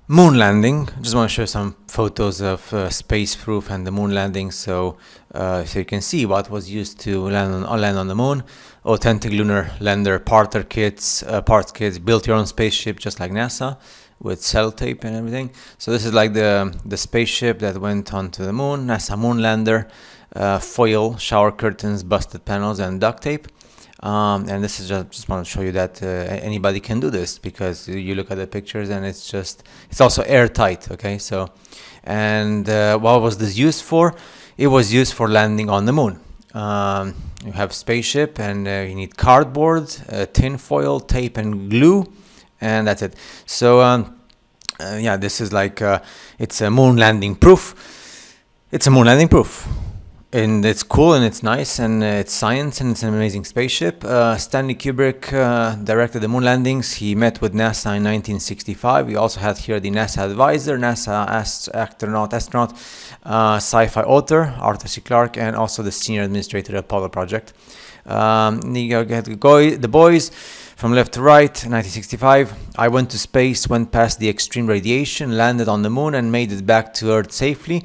Moon landing. Just want to show some photos of Space Proof and the moon landing, so you can see what was used to land on the moon. Authentic lunar lander parts kits, built your own spaceship just like NASA with cell tape and everything. So this is like the spaceship that went onto the moon. NASA moon lander, foil, shower curtains, busted panels, and duct tape. And this is just want to show you that anybody can do this, because you look at the pictures and it's also airtight. Okay, so and what was this used for? It was used for landing on the moon. You have spaceship and you need cardboard, tin foil, tape, and glue, and that's it. So yeah, this is like it's a moon landing proof. It's a moon landing proof. And it's cool and it's nice and it's science and it's an amazing spaceship. Stanley Kubrick directed the moon landings. He met with NASA in 1965. We also had here the NASA advisor, NASA astronaut, sci-fi author Arthur C. Clarke, and also the senior administrator of Apollo project. You get the boys from left to right. 1965. I went to space, went past the extreme radiation, landed on the moon, and made it back to Earth safely.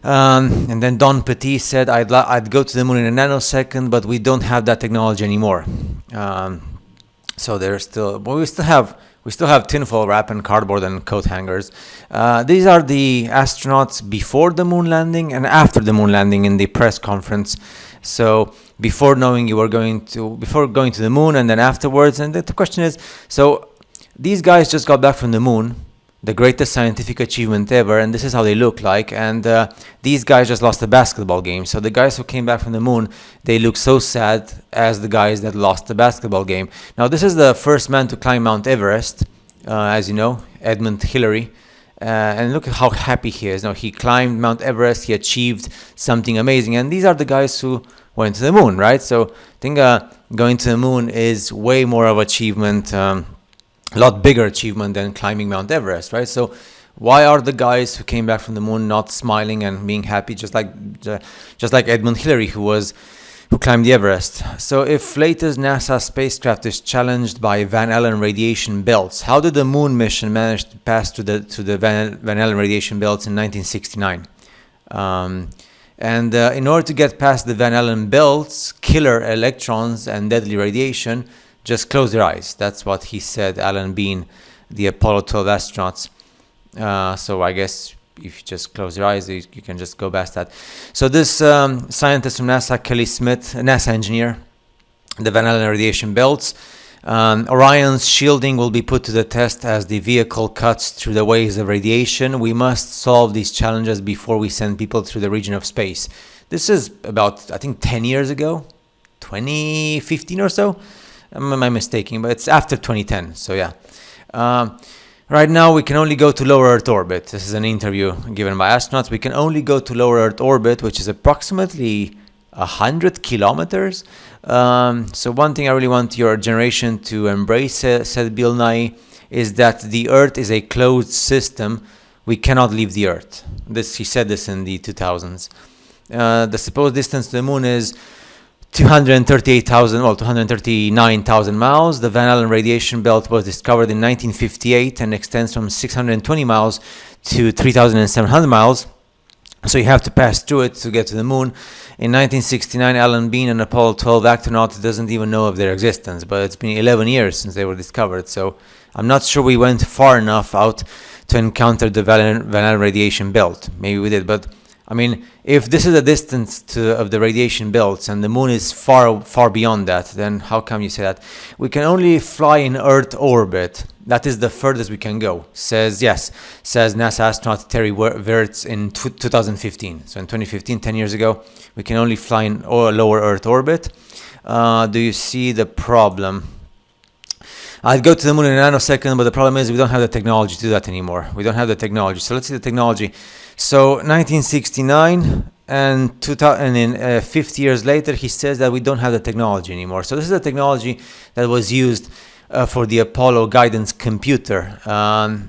And then Don Petit said, I'd go to the moon in a nanosecond, but we don't have that technology anymore. So there's still, but we still have tinfoil wrap and cardboard and coat hangers. These are the astronauts before the moon landing and after the moon landing in the press conference. So before going to the moon and then afterwards. And the question is, so these guys just got back from the moon, the greatest scientific achievement ever, and this is how they look like. And these guys just lost a basketball game. So the guys who came back from the moon, they look so sad as the guys that lost the basketball game. Now, this is the first man to climb Mount Everest, as you know, Edmund Hillary. And look at how happy he is. Now, he climbed Mount Everest, he achieved something amazing. And these are the guys who went to the moon, right? So I think going to the moon is way more of an achievement, a lot bigger achievement than climbing Mount Everest, right? So why are the guys who came back from the moon not smiling and being happy, just like Edmund Hillary, who climbed the Everest? So if latest NASA spacecraft is challenged by Van Allen radiation belts, how did the moon mission manage to pass to the Van Allen radiation belts in 1969? And in order to get past the Van Allen belts, killer electrons and deadly radiation, just close your eyes. That's what he said, Alan Bean, the Apollo 12 astronauts. So I guess if you just close your eyes, you can just go past that. So this scientist from NASA, Kelly Smith, a NASA engineer, the Van Allen radiation belts. Orion's shielding will be put to the test as the vehicle cuts through the waves of radiation. We must solve these challenges before we send people through the region of space. This is about, I think, 10 years ago, 2015 or so. Am I mistaken? But it's after 2010. So yeah. Right now, we can only go to lower Earth orbit. This is an interview given by astronauts. We can only go to lower Earth orbit, which is approximately 100 kilometers. So one thing I really want your generation to embrace, said Bill Nye, is that the Earth is a closed system. We cannot leave the Earth. He said this in the 2000s. The supposed distance to the moon is 239,000 miles. The Van Allen radiation belt was discovered in 1958 and extends from 620 miles to 3,700 miles. So you have to pass through it to get to the moon. In 1969, Alan Bean, an Apollo 12 astronaut, doesn't even know of their existence, but it's been 11 years since they were discovered. So I'm not sure we went far enough out to encounter the Van Allen radiation belt. Maybe we did, but I mean, if this is the distance of the radiation belts and the moon is far beyond that, then how come you say that? We can only fly in Earth orbit. That is the furthest we can go, says NASA astronaut Terry Virts in 2015. So in 2015, 10 years ago, we can only fly in lower Earth orbit. Do you see the problem? I'd go to the moon in a nanosecond, but the problem is we don't have the technology to do that anymore. We don't have the technology. So let's see the technology. So 1969 and 50 years later, he says that we don't have the technology anymore. So this is the technology that was used for the Apollo guidance computer.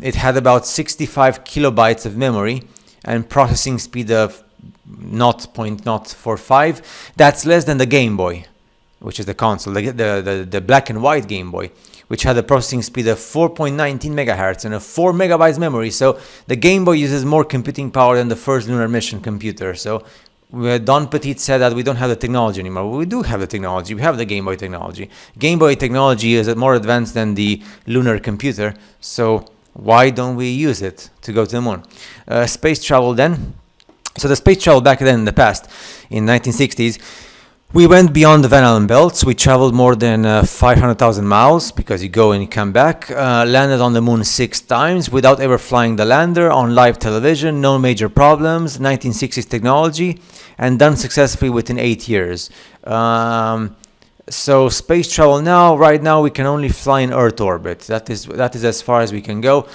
It had about 65 kilobytes of memory and processing speed of 0.045. That's less than the Game Boy, which is the console, the black and white Game Boy, which had a processing speed of 4.19 megahertz and a 4 megabytes memory. So the Game Boy uses more computing power than the first lunar mission computer. So Don Petit said that we don't have the technology anymore. Well, we do have the technology. We have the Game Boy technology. Game Boy technology is more advanced than the lunar computer. So why don't we use it to go to the moon? Space travel then. So the space travel back then in the past, in 1960s, we went beyond the Van Allen belts. We traveled more than 500,000 miles because you go and you come back. Landed on the moon 6 times without ever flying the lander, on live television, no major problems. 1960s technology, and done successfully within 8 years. So space travel now, right now, we can only fly in Earth orbit. That is as far as we can go.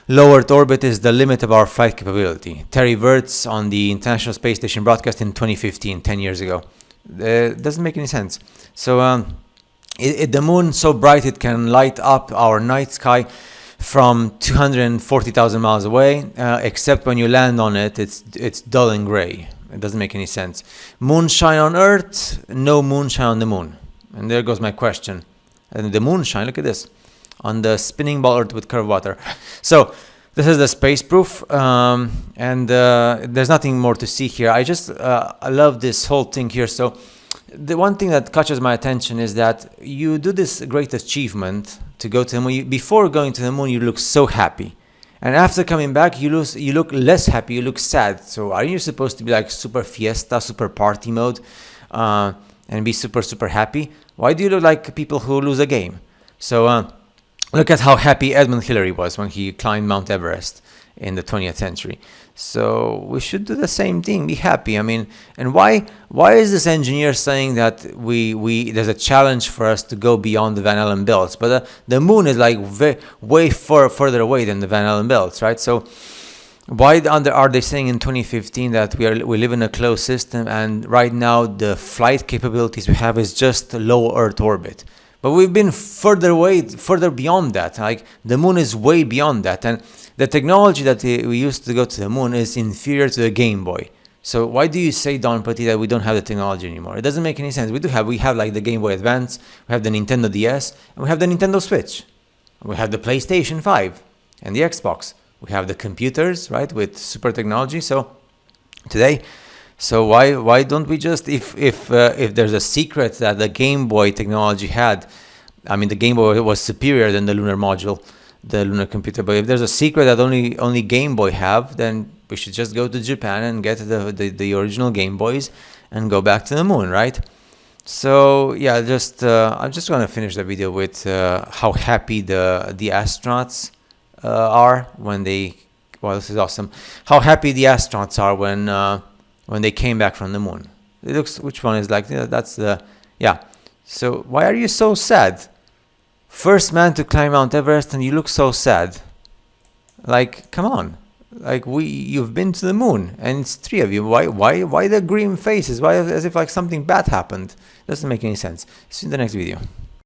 Low Earth orbit is the limit of our flight capability. Terry Virts on the International Space Station broadcast in 2015, 10 years ago. Doesn't make any sense. So the moon so bright it can light up our night sky from 240,000 miles away, except when you land on it, it's dull and gray. It doesn't make any sense. Moonshine on Earth, no moonshine on the moon. And there goes my question. And the moonshine, look at this, on the spinning ball Earth with curved water. So this is the space proof, and there's nothing more to see here. I love this whole thing here. So the one thing that catches my attention is that you do this great achievement to go to the moon. Before going to the moon, you look so happy, and after coming back, you look less happy. You look sad. So are you supposed to be like super fiesta, super party mode, and be super happy? Why do you look like people who lose a game? So look at how happy Edmund Hillary was when he climbed Mount Everest in the 20th century. So we should do the same thing, be happy. I mean, and why is this engineer saying that there's a challenge for us to go beyond the Van Allen belts? But the moon is like way further away than the Van Allen belts, right? So why are they saying in 2015 that we live in a closed system, and right now the flight capabilities we have is just low Earth orbit? But we've been further beyond that. Like the moon is way beyond that, and the technology that we used to go to the moon is inferior to the Game Boy. So why do you say, Don Petit, that we don't have the technology anymore? It doesn't make any sense. We have like the Game Boy Advance, we have the Nintendo DS, and we have the Nintendo Switch. We have the PlayStation 5 and the Xbox. We have the computers, right, with super technology. So today. So why don't we just, if there's a secret that the Game Boy technology had, I mean the Game Boy was superior than the lunar module, the lunar computer, but if there's a secret that only Game Boy have, then we should just go to Japan and get the original Game Boys and go back to the moon, right? So yeah, I'm just gonna finish the video with how happy the astronauts are when they. Well, this is awesome. How happy the astronauts are when they came back from the moon. It looks, which one is like, that's the, yeah. So why are you so sad? First man to climb Mount Everest and you look so sad. Like, come on. Like you've been to the moon and it's 3 of you. Why the grim faces? Why as if like something bad happened? Doesn't make any sense. See you in the next video.